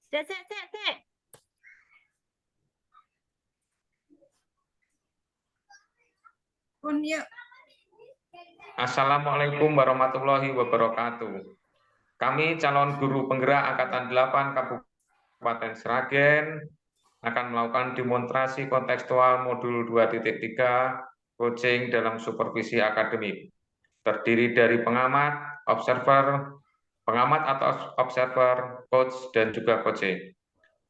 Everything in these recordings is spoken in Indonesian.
Cek. Pun yuk. Assalamualaikum warahmatullahi wabarakatuh. Kami calon guru penggerak Angkatan 8 Kabupaten Sragen akan melakukan demonstrasi kontekstual modul 2.3 coaching dalam supervisi akademik. Terdiri dari pengamat, atau observer, coach, dan juga coaching.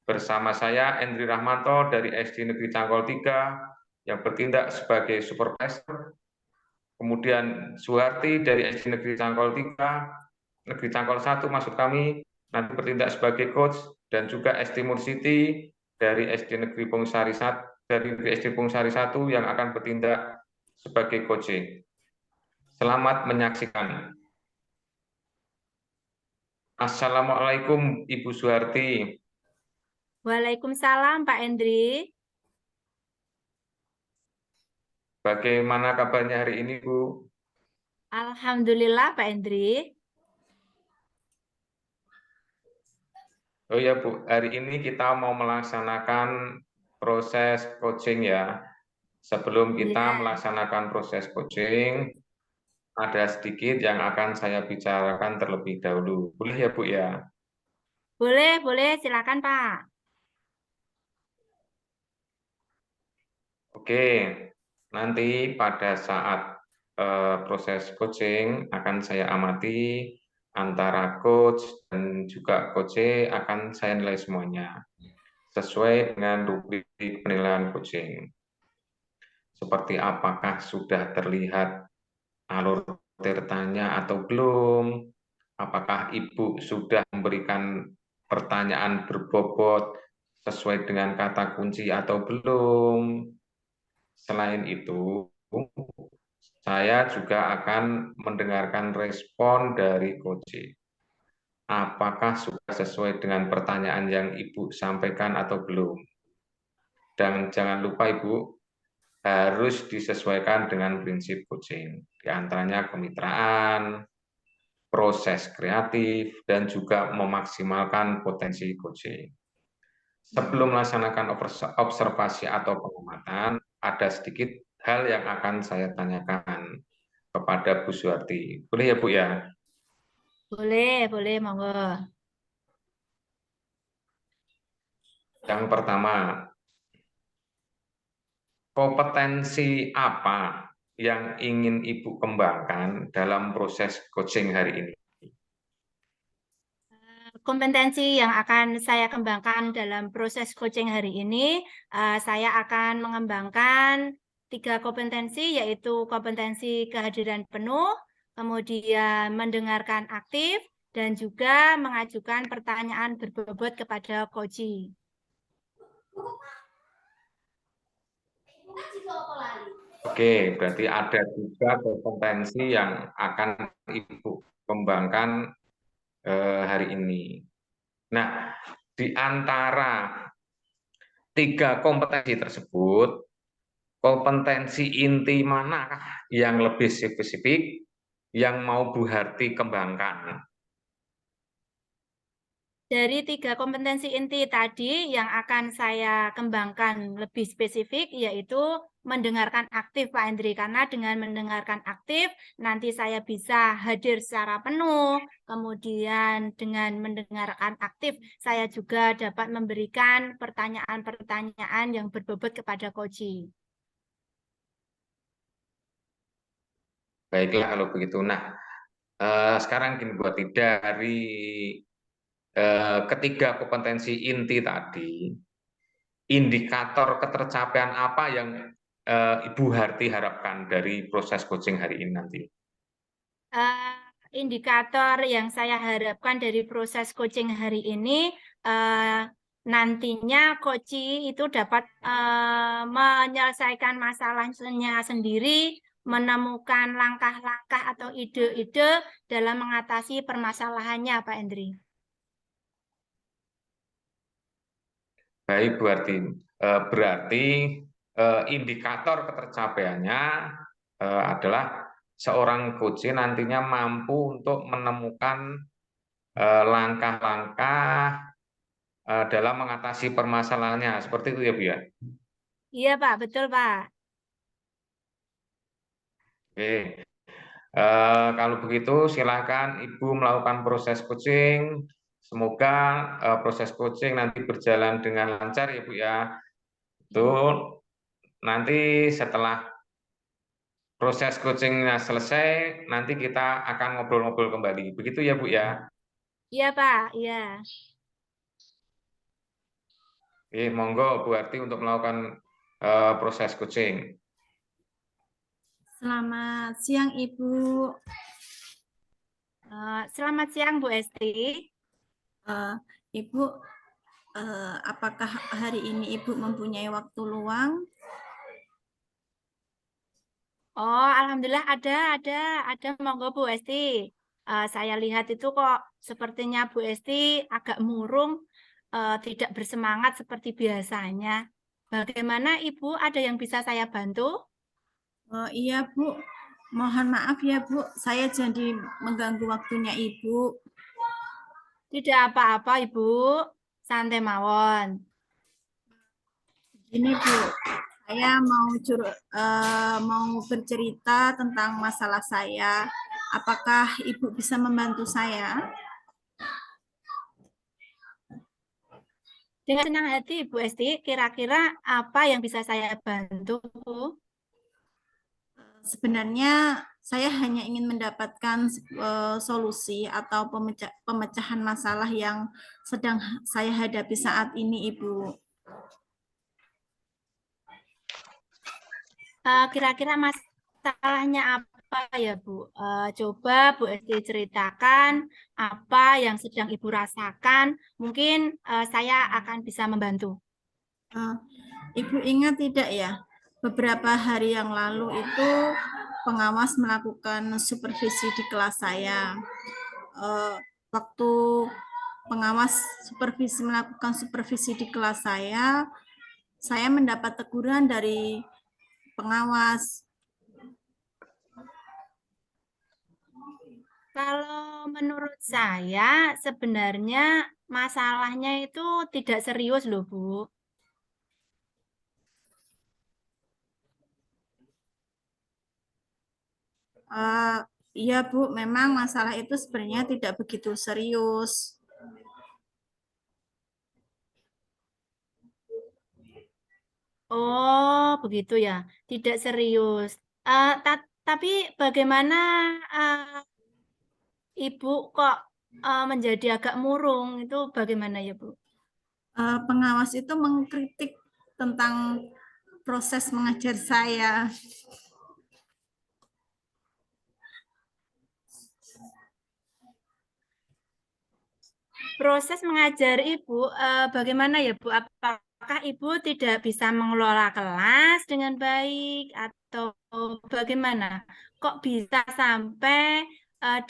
Bersama saya Endri Rahmanto dari SD Negeri Cangkol 3 yang bertindak sebagai supervisor, kemudian Suharti dari SD Negeri Cangkol 3, Negeri Cangkol 1 maksud kami, nanti bertindak sebagai coach, dan juga SD Mursiti dari SD Negeri Pungsari 1 yang akan bertindak sebagai coaching. Selamat menyaksikan. Assalamualaikum Ibu Suharti. Waalaikumsalam Pak Endri. Bagaimana kabarnya hari ini, Bu? Alhamdulillah Pak Endri. Oh ya, Bu, hari ini kita mau melaksanakan proses coaching ya. Sebelum kita melaksanakan proses coaching, ada sedikit yang akan saya bicarakan terlebih dahulu. Boleh ya, Bu ya? Boleh, silakan Pak. Oke, nanti pada saat proses coaching akan saya amati antara coach dan juga coach akan saya nilai semuanya sesuai dengan rubrik penilaian coaching. Seperti apakah sudah terlihat alur tanya atau belum, apakah Ibu sudah memberikan pertanyaan berbobot sesuai dengan kata kunci atau belum. Selain itu, saya juga akan mendengarkan respon dari coach. Apakah sudah sesuai dengan pertanyaan yang Ibu sampaikan atau belum? Dan jangan lupa Ibu, harus disesuaikan dengan prinsip coaching. Di antaranya kemitraan, proses kreatif, dan juga memaksimalkan potensi coaching. Sebelum melaksanakan observasi atau pengamatan, ada sedikit hal yang akan saya tanyakan kepada Bu Suharti. Boleh ya, Bu ya? Boleh, monggo. Yang pertama, kompetensi apa yang ingin Ibu kembangkan dalam proses coaching hari ini? Kompetensi yang akan saya kembangkan dalam proses coaching hari ini, saya akan mengembangkan 3 kompetensi, yaitu kompetensi kehadiran penuh, kemudian mendengarkan aktif, dan juga mengajukan pertanyaan berbobot kepada coaching. Oke, berarti ada 3 kompetensi yang akan Ibu kembangkan hari ini. Nah, di antara 3 kompetensi tersebut, kompetensi inti manakah yang lebih spesifik yang mau Bu Harti kembangkan? Dari 3 kompetensi inti tadi yang akan saya kembangkan lebih spesifik, yaitu mendengarkan aktif Pak Hendri, karena dengan mendengarkan aktif nanti saya bisa hadir secara penuh, kemudian dengan mendengarkan aktif saya juga dapat memberikan pertanyaan-pertanyaan yang berbobot kepada coaching. Baiklah kalau begitu. Nah, sekarang gini buat dari ketiga kompetensi inti tadi, indikator ketercapaian apa yang Ibu Harti harapkan dari proses coaching hari ini nanti? Indikator yang saya harapkan dari proses coaching hari ini, nantinya coaching itu dapat menyelesaikan masalahnya sendiri, menemukan langkah-langkah atau ide-ide dalam mengatasi permasalahannya, Pak Endri. Baik, berarti indikator ketercapaiannya adalah seorang coach nantinya mampu untuk menemukan langkah-langkah dalam mengatasi permasalahannya. Seperti itu ya, Bu ya? Iya, Pak. Betul, Pak. Oke. Kalau begitu silakan Ibu melakukan proses coaching. Semoga proses coaching nanti berjalan dengan lancar ya Bu ya. Betul. Nanti setelah proses coachingnya selesai, nanti kita akan ngobrol-ngobrol kembali. Begitu ya Bu ya. Iya, Pak. Iya. Oke, monggo Bu Arti untuk melakukan proses coaching. Selamat siang, Ibu. Selamat siang, Bu Esti. Ibu, apakah hari ini Ibu mempunyai waktu luang? Oh, alhamdulillah ada. Monggo Bu Esti. Saya lihat itu kok sepertinya Bu Esti agak murung, tidak bersemangat seperti biasanya. Bagaimana Ibu? Ada yang bisa saya bantu? Iya, Bu. Mohon maaf ya, Bu. Saya jadi mengganggu waktunya Ibu. Tidak apa-apa, Ibu. Santai mawon. Ini, Bu. Saya mau bercerita tentang masalah saya. Apakah Ibu bisa membantu saya? Dengan senang hati, Bu Esti, kira-kira apa yang bisa saya bantu, Bu? Sebenarnya saya hanya ingin mendapatkan solusi atau pemecahan masalah yang sedang saya hadapi saat ini, Ibu. Kira-kira masalahnya apa ya, Bu? Coba Bu Esti ceritakan apa yang sedang Ibu rasakan. Mungkin saya akan bisa membantu. Ibu ingat tidak ya, beberapa hari yang lalu itu pengawas melakukan supervisi di kelas saya. Waktu pengawas melakukan supervisi di kelas saya mendapat teguran dari pengawas. Kalau menurut saya sebenarnya masalahnya itu tidak serius loh, Bu. Iya, Bu, memang masalah itu sebenarnya tidak begitu serius. Oh, begitu ya. Tidak serius. Tapi bagaimana Ibu kok menjadi agak murung? Itu bagaimana ya, Bu? Pengawas itu mengkritik tentang proses mengajar saya. Proses mengajar Ibu, bagaimana ya, Bu? Apakah Ibu tidak bisa mengelola kelas dengan baik atau bagaimana? Kok bisa sampai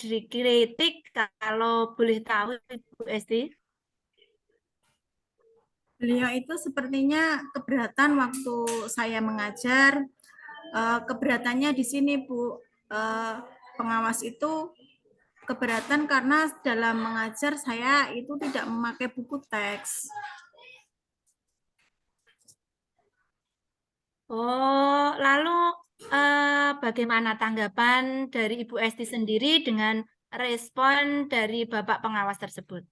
dikritik kalau boleh tahu, Ibu Esti? Beliau itu sepertinya keberatan waktu saya mengajar. Keberatannya di sini, Bu. Pengawas itu keberatan karena dalam mengajar saya itu tidak memakai buku teks. Oh, lalu bagaimana tanggapan dari Ibu Esti sendiri dengan respon dari Bapak pengawas tersebut?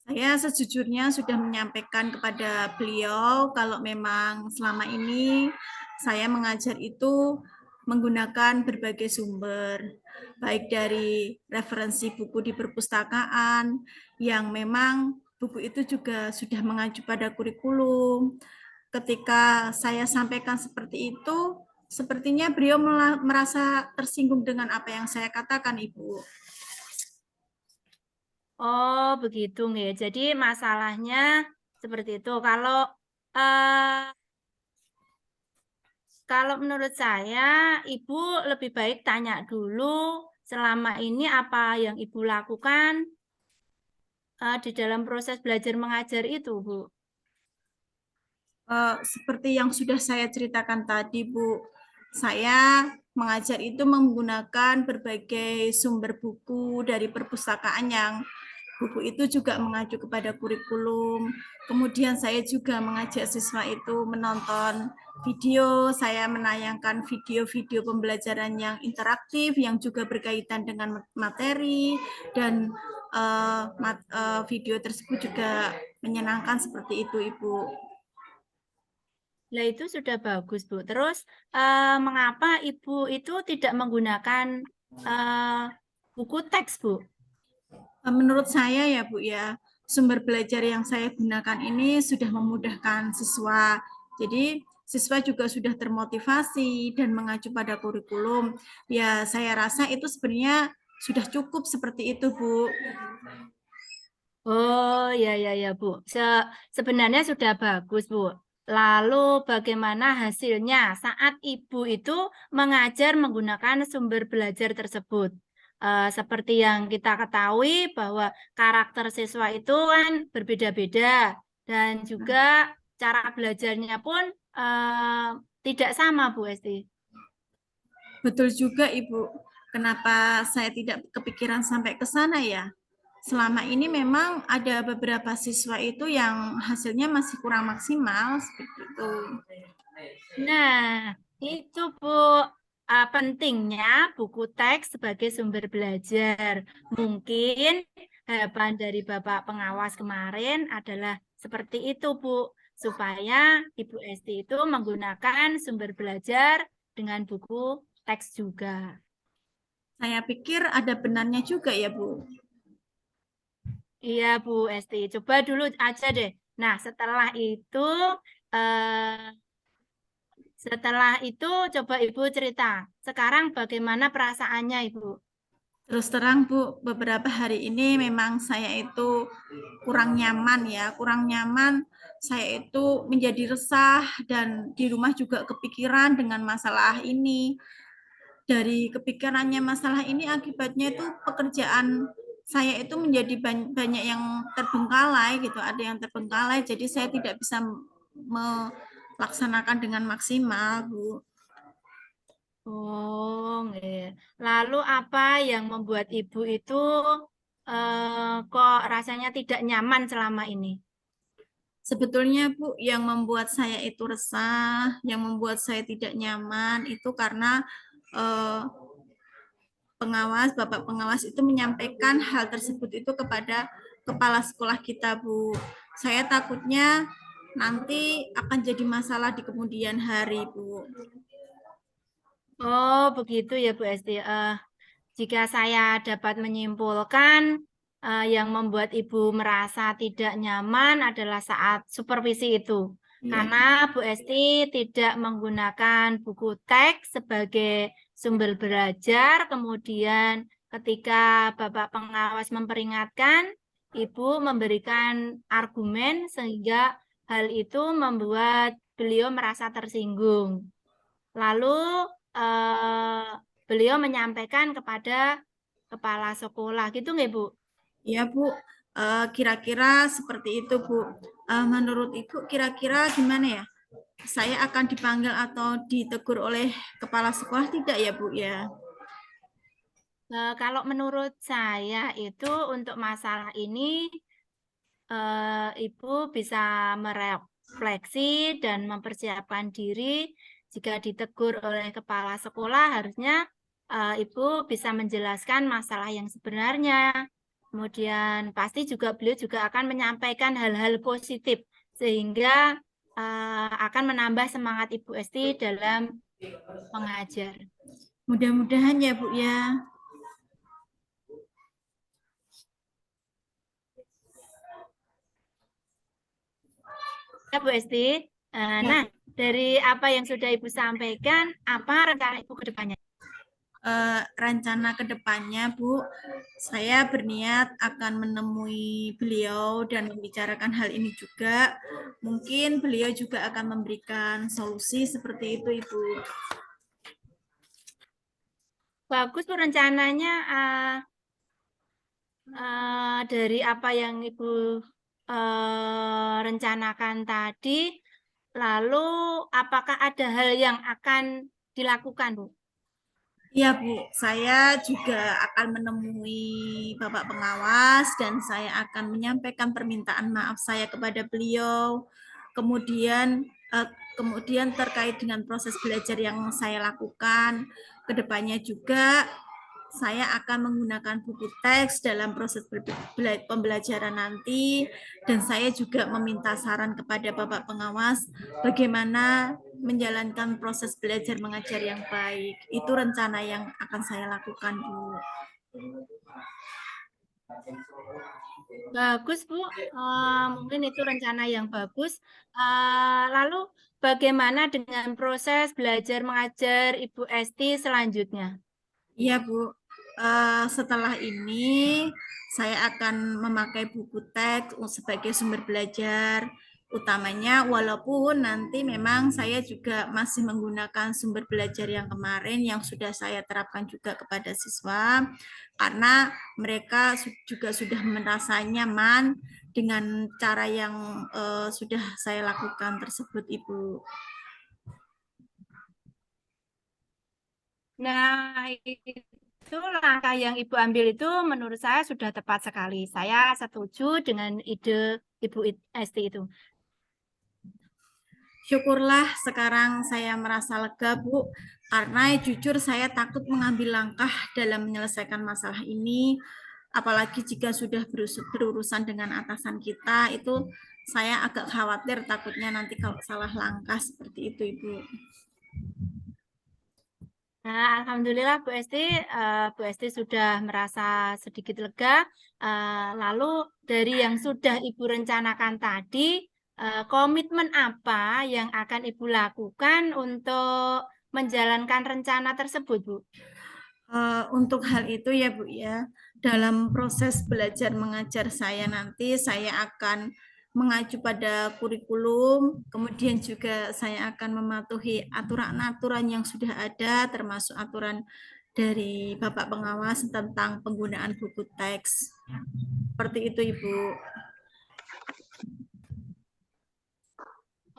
Saya sejujurnya sudah menyampaikan kepada beliau kalau memang selama ini saya mengajar itu menggunakan berbagai sumber, baik dari referensi buku di perpustakaan, yang memang buku itu juga sudah mengacu pada kurikulum. Ketika saya sampaikan seperti itu, sepertinya beliau merasa tersinggung dengan apa yang saya katakan, Ibu. Oh, begitu nggih. Jadi masalahnya seperti itu. Eh, kalau menurut saya, Ibu lebih baik tanya dulu selama ini apa yang Ibu lakukan di dalam proses belajar mengajar itu, Bu. Seperti yang sudah saya ceritakan tadi, Bu, saya mengajar itu menggunakan berbagai sumber buku dari perpustakaan yang Buku itu juga mengacu kepada kurikulum. Kemudian saya juga mengajak siswa itu menonton video, saya menayangkan video-video pembelajaran yang interaktif, yang juga berkaitan dengan materi, dan video tersebut juga menyenangkan seperti itu, Ibu. Nah, itu sudah bagus, Bu. Terus, mengapa Ibu itu tidak menggunakan buku teks, Bu? Menurut saya ya Bu ya, sumber belajar yang saya gunakan ini sudah memudahkan siswa. Jadi siswa juga sudah termotivasi dan mengacu pada kurikulum. Ya saya rasa itu sebenarnya sudah cukup seperti itu Bu. Oh, ya, Bu. Sebenarnya sudah bagus, Bu. Lalu bagaimana hasilnya saat Ibu itu mengajar menggunakan sumber belajar tersebut? Seperti yang kita ketahui bahwa karakter siswa itu kan berbeda-beda dan juga cara belajarnya pun tidak sama, Bu Esti. Betul juga Ibu. Kenapa saya tidak kepikiran sampai ke sana ya? Selama ini memang ada beberapa siswa itu yang hasilnya masih kurang maksimal seperti itu. Nah, itu Bu, pentingnya buku teks sebagai sumber belajar. Mungkin harapan dari Bapak pengawas kemarin adalah seperti itu, Bu, supaya Ibu Esti itu menggunakan sumber belajar dengan buku teks juga. Saya pikir ada benarnya juga ya, Bu. Iya, Bu Esti. Coba dulu aja deh. Nah, eh, setelah itu coba Ibu cerita. Sekarang bagaimana perasaannya, Ibu? Terus terang, Bu, beberapa hari ini memang saya itu kurang nyaman ya, kurang nyaman. Saya itu menjadi resah dan di rumah juga kepikiran dengan masalah ini. Dari kepikirannya masalah ini akibatnya itu pekerjaan saya itu menjadi banyak yang terbengkalai gitu, ada yang terbengkalai, jadi saya tidak bisa melaksanakan dengan maksimal, Bu. Oh, nggih. Lalu apa yang membuat Ibu itu kok rasanya tidak nyaman selama ini? Sebetulnya Bu, yang membuat saya itu resah, yang membuat saya tidak nyaman itu karena eh, Bapak pengawas itu menyampaikan hal tersebut itu kepada kepala sekolah kita, Bu. Saya takutnya nanti akan jadi masalah di kemudian hari, Bu. Oh, begitu ya, Bu Esti. Jika saya dapat menyimpulkan, yang membuat Ibu merasa tidak nyaman adalah saat supervisi itu. Iya. Karena Bu Esti tidak menggunakan buku teks sebagai sumber belajar, kemudian ketika Bapak pengawas memperingatkan, Ibu memberikan argumen sehingga hal itu membuat beliau merasa tersinggung. Lalu eh, beliau menyampaikan kepada kepala sekolah gitu nggak Bu? Iya, Bu. Kira-kira seperti itu, Bu. Menurut Ibu, kira-kira gimana ya? Saya akan dipanggil atau ditegur oleh kepala sekolah tidak ya, Bu ya? Kalau menurut saya itu untuk masalah ini Ibu bisa merefleksi dan mempersiapkan diri jika ditegur oleh kepala sekolah harusnya Ibu bisa menjelaskan masalah yang sebenarnya. Kemudian pasti juga beliau juga akan menyampaikan hal-hal positif sehingga akan menambah semangat Ibu Esti dalam mengajar. Mudah-mudahan ya, Bu ya. Ya Bu Esti. Nah, dari apa yang sudah Ibu sampaikan, apa rencana Ibu ke depannya? Rencana ke depannya, Bu, saya berniat akan menemui beliau dan membicarakan hal ini juga. Mungkin beliau juga akan memberikan solusi seperti itu, Ibu. Bagus Bu rencananya dari apa yang Ibu rencanakan tadi. Lalu apakah ada hal yang akan dilakukan Bu? Iya Bu, saya juga akan menemui Bapak pengawas dan saya akan menyampaikan permintaan maaf saya kepada beliau. Kemudian kemudian terkait dengan proses belajar yang saya lakukan, kedepannya juga saya akan menggunakan buku teks dalam proses pembelajaran nanti dan saya juga meminta saran kepada Bapak pengawas bagaimana menjalankan proses belajar mengajar yang baik. Itu rencana yang akan saya lakukan, Bu. Bagus, Bu. Mungkin itu rencana yang bagus. Lalu bagaimana dengan proses belajar mengajar Ibu Esti selanjutnya? Iya, Bu. Setelah ini saya akan memakai buku teks sebagai sumber belajar utamanya, walaupun nanti memang saya juga masih menggunakan sumber belajar yang kemarin yang sudah saya terapkan juga kepada siswa karena mereka juga sudah merasa nyaman dengan cara yang sudah saya lakukan tersebut, Ibu. Nah, itu langkah yang Ibu ambil itu menurut saya sudah tepat sekali. Saya setuju dengan ide Ibu Esti itu. Syukurlah sekarang saya merasa lega, Bu, karena jujur saya takut mengambil langkah dalam menyelesaikan masalah ini, apalagi jika sudah berurusan dengan atasan kita, itu saya agak khawatir takutnya nanti kalau salah langkah seperti itu, Ibu. Nah, Alhamdulillah Bu Esti sudah merasa sedikit lega. Lalu dari yang sudah Ibu rencanakan tadi, komitmen apa yang akan Ibu lakukan untuk menjalankan rencana tersebut, Bu? Untuk hal itu ya Bu ya, dalam proses belajar mengajar saya nanti saya akan mengacu pada kurikulum, kemudian juga saya akan mematuhi aturan-aturan yang sudah ada, termasuk aturan dari Bapak Pengawas tentang penggunaan buku teks. Seperti itu Ibu.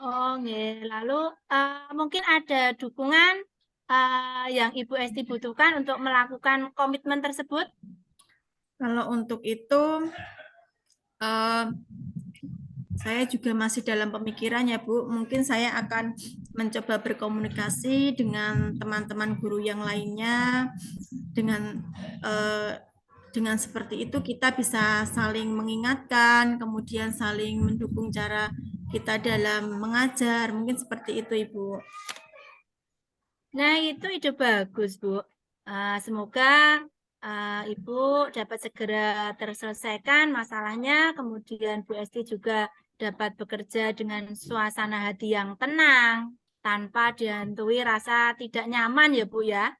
Oh, nggih. Lalu mungkin ada dukungan yang Ibu Esti butuhkan untuk melakukan komitmen tersebut? Kalau untuk itu saya juga masih dalam pemikiran ya Bu. Mungkin saya akan mencoba berkomunikasi dengan teman-teman guru yang lainnya. Dengan seperti itu kita bisa saling mengingatkan, kemudian saling mendukung cara kita dalam mengajar. Mungkin seperti itu Ibu. Nah, itu ide bagus, Bu. Semoga Ibu dapat segera terselesaikan masalahnya, kemudian Bu Esti juga dapat bekerja dengan suasana hati yang tenang, tanpa dihantui rasa tidak nyaman ya, Bu ya.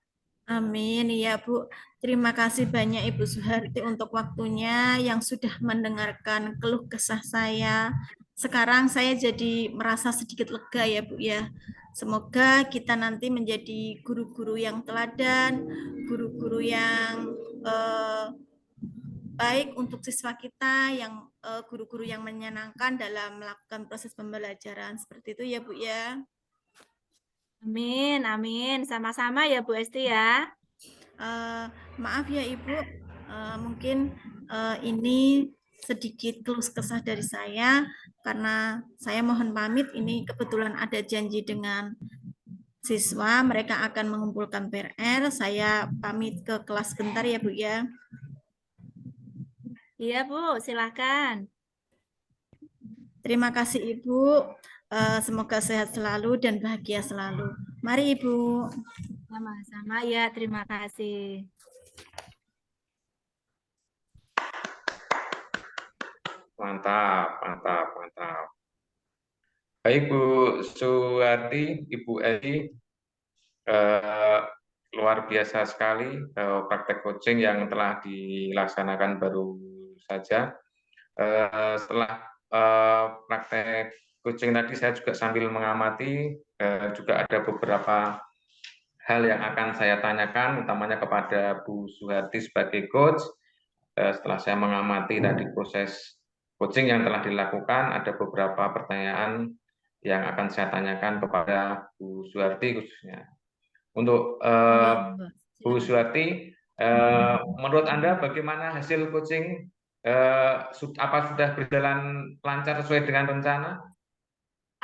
Amin, ya Bu. Terima kasih banyak Ibu Suharti untuk waktunya yang sudah mendengarkan keluh kesah saya. Sekarang saya jadi merasa sedikit lega ya Bu ya. Semoga kita nanti menjadi guru-guru yang teladan, guru-guru yang baik untuk siswa kita, yang guru-guru yang menyenangkan dalam melakukan proses pembelajaran. Seperti itu ya Bu ya. Amin, amin. Sama-sama ya, Bu Esti ya. Maaf ya Ibu, mungkin ini sedikit keluh kesah dari saya karena saya mohon pamit. Ini kebetulan ada janji dengan siswa, mereka akan mengumpulkan PR. Saya pamit ke kelas bentar ya Bu ya. Iya, Bu, silakan. Terima kasih Ibu. Semoga sehat selalu dan bahagia selalu. Mari Ibu. Sama-sama ya, terima kasih. Mantap, mantap, mantap. Baik Bu Suharti, Ibu Edi, luar biasa sekali praktek coaching yang telah dilaksanakan baru saja. Setelah praktek coaching tadi saya juga sambil mengamati, juga ada beberapa hal yang akan saya tanyakan, utamanya kepada Bu Suharti sebagai coach. Setelah saya mengamati tadi proses coaching yang telah dilakukan, ada beberapa pertanyaan yang akan saya tanyakan kepada Bu Suharti khususnya. Untuk Bu Suharti, menurut Anda bagaimana hasil coaching? Apa sudah berjalan lancar sesuai dengan rencana?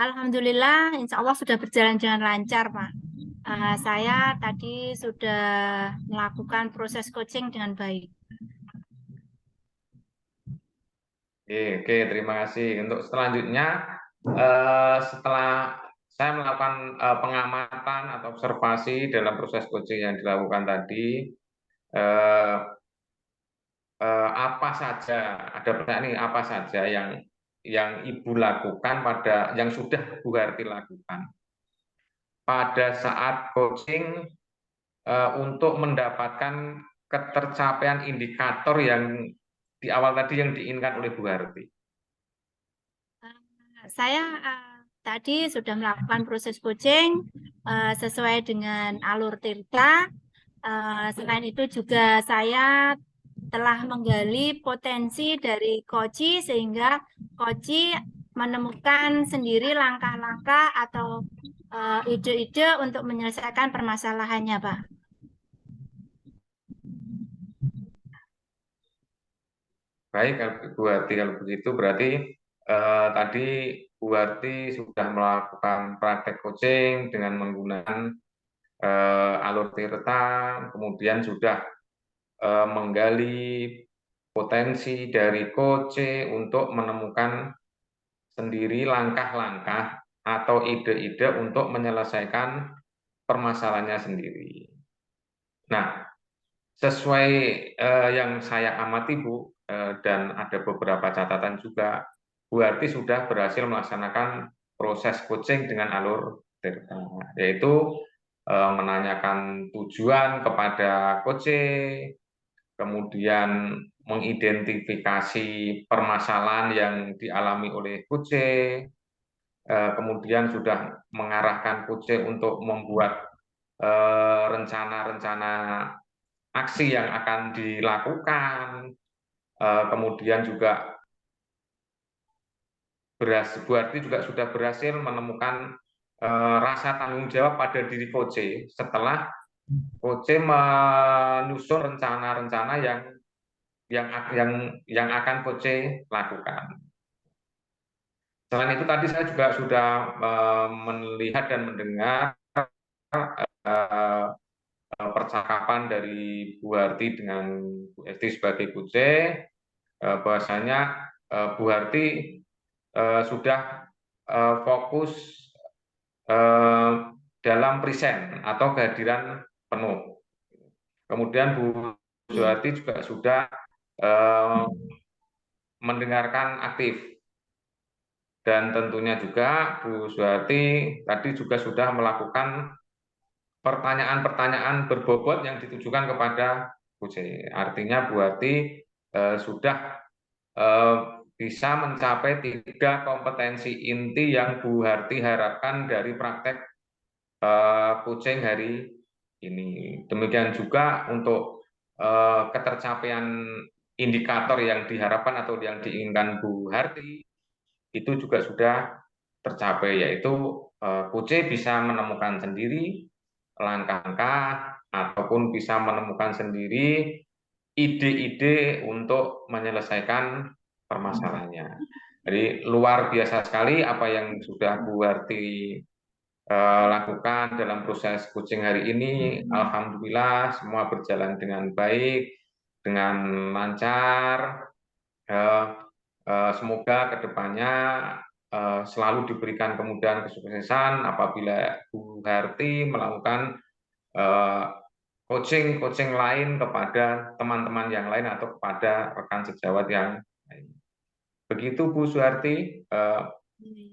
Alhamdulillah, insya Allah sudah berjalan dengan lancar, Pak. Saya tadi sudah melakukan proses coaching dengan baik. Oke, terima kasih. Untuk selanjutnya, setelah saya melakukan pengamatan atau observasi dalam proses coaching yang dilakukan tadi, eh, apa saja, ada pertanyaan nih, apa saja yang Ibu lakukan yang sudah Bu Harti lakukan pada saat coaching untuk mendapatkan ketercapaian indikator yang di awal tadi yang diinginkan oleh Bu Harti. Saya tadi sudah melakukan proses coaching sesuai dengan alur Tirta. Selain itu juga saya telah menggali potensi dari Koci sehingga Koci menemukan sendiri langkah-langkah atau ide-ide untuk menyelesaikan permasalahannya, Pak. Baik, kalau Bu Harti, kalau begitu berarti tadi Bu Harti sudah melakukan praktek coaching dengan menggunakan alur Tirta, kemudian sudah menggali potensi dari coach untuk menemukan sendiri langkah-langkah atau ide-ide untuk menyelesaikan permasalahannya sendiri. Nah, sesuai yang saya amati Bu, dan ada beberapa catatan juga, Bu Harti sudah berhasil melaksanakan proses coaching dengan alur Tirta, yaitu menanyakan tujuan kepada coach, kemudian mengidentifikasi permasalahan yang dialami oleh coach, kemudian sudah mengarahkan coach untuk membuat rencana-rencana aksi yang akan dilakukan, kemudian juga Bu Harti juga sudah berhasil menemukan rasa tanggung jawab pada diri coach setelah coach menyusun rencana-rencana yang akan coach lakukan. Selain itu tadi saya juga sudah melihat dan mendengar percakapan dari Bu Harti dengan Bu Esti sebagai coach, bahwasanya Bu Harti sudah fokus dalam present atau kehadiran penuh. Kemudian Bu Suharti juga sudah mendengarkan aktif, dan tentunya juga Bu Suharti tadi juga sudah melakukan pertanyaan-pertanyaan berbobot yang ditujukan kepada coach. Artinya Bu Harti sudah bisa mencapai 3 kompetensi inti yang Bu Harti harapkan dari praktek coaching hari ini. Demikian juga untuk ketercapaian indikator yang diharapkan atau yang diinginkan Bu Harti itu juga sudah tercapai, yaitu coach bisa menemukan sendiri langkah-langkah ataupun bisa menemukan sendiri ide-ide untuk menyelesaikan permasalahannya. Jadi luar biasa sekali apa yang sudah Bu Harti lakukan dalam proses coaching hari ini. Alhamdulillah semua berjalan dengan baik, dengan lancar. Semoga kedepannya selalu diberikan kemudahan kesuksesan apabila Bu Harti melakukan coaching lain kepada teman-teman yang lain atau kepada rekan sejawat yang lain. Begitu Bu Suharti.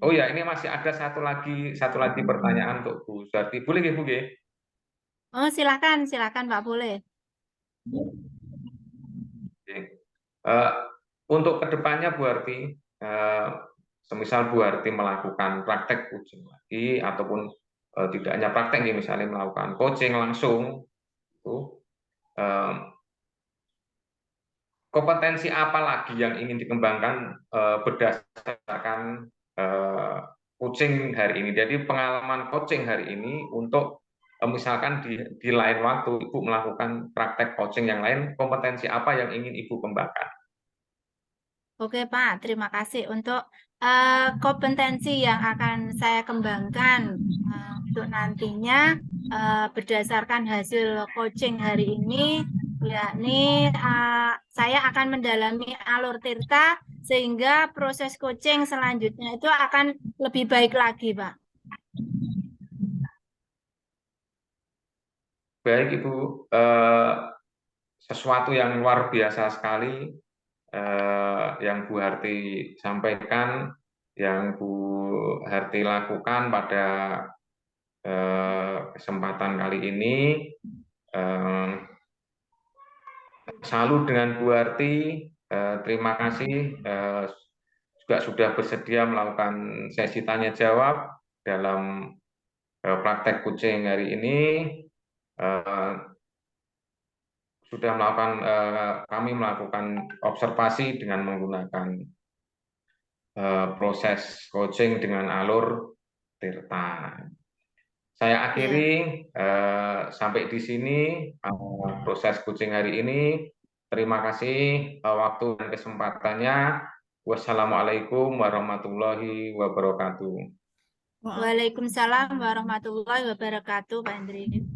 Oh ya, ini masih ada satu lagi pertanyaan untuk Bu Suharti. Boleh nggih Bu nggih? Oh, silakan Pak, boleh. Untuk kedepannya Bu Harti, semisal Bu Harti melakukan praktek coaching lagi ataupun tidak hanya praktek, misalnya melakukan coaching langsung, itu kompetensi apa lagi yang ingin dikembangkan berdasarkan coaching hari ini. Jadi pengalaman coaching hari ini untuk misalkan di lain waktu Ibu melakukan praktek coaching yang lain, kompetensi apa yang ingin Ibu kembangkan? Oke Pak, terima kasih untuk kompetensi yang akan saya kembangkan untuk nantinya berdasarkan hasil coaching hari ini, yakni saya akan mendalami alur tirta sehingga proses coaching selanjutnya itu akan lebih baik lagi, Pak. Baik Ibu, sesuatu yang luar biasa sekali yang Bu Harti sampaikan, yang Bu Harti lakukan pada kesempatan kali ini. Salut dengan Bu Harti, terima kasih juga sudah bersedia melakukan sesi tanya jawab dalam praktek coaching hari ini. Sudah melakukan kami melakukan observasi dengan menggunakan proses coaching dengan alur tirta. Saya akhiri sampai di sini proses coaching hari ini. Terima kasih waktu dan kesempatannya. Wassalamualaikum warahmatullahi wabarakatuh. Waalaikumsalam warahmatullahi wabarakatuh, Pak Hendri.